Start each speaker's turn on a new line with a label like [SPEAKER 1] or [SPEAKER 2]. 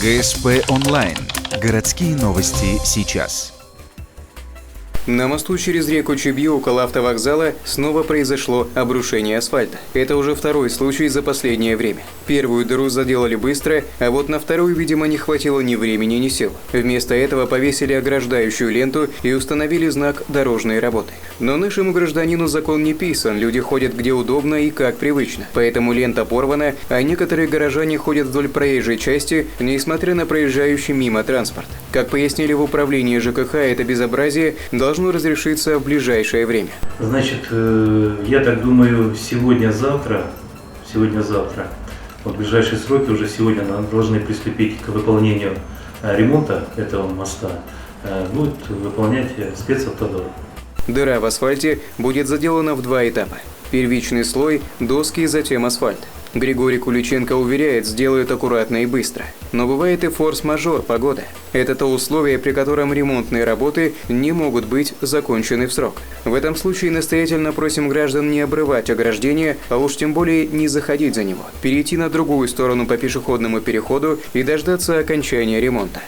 [SPEAKER 1] ГСП онлайн. Городские новости сейчас.
[SPEAKER 2] На мосту через реку Чебью около автовокзала снова произошло обрушение асфальта. Это уже второй случай за последнее время. Первую дыру заделали быстро, а вот на вторую, видимо, не хватило ни времени, ни сил. Вместо этого повесили ограждающую ленту и установили знак «Дорожные работы». Но нашему гражданину закон не писан, люди ходят где удобно и как привычно. Поэтому лента порвана, а некоторые горожане ходят вдоль проезжей части, несмотря на проезжающий мимо транспорт. Как пояснили в управлении ЖКХ, это безобразие должно разрешиться в ближайшее время.
[SPEAKER 3] Значит, я так думаю, сегодня-завтра, в ближайшие сроки уже сегодня должны приступить к выполнению ремонта этого моста, будет выполнять спецавтодор.
[SPEAKER 2] Дыра в асфальте будет заделана в два этапа. Первичный слой – доски, затем асфальт. Григорий Куличенко уверяет, сделают аккуратно и быстро. Но бывает и форс-мажор погода. Это то условие, при котором ремонтные работы не могут быть закончены в срок. В этом случае настоятельно просим граждан не обрывать ограждение, а уж тем более не заходить за него, перейти на другую сторону по пешеходному переходу и дождаться окончания ремонта.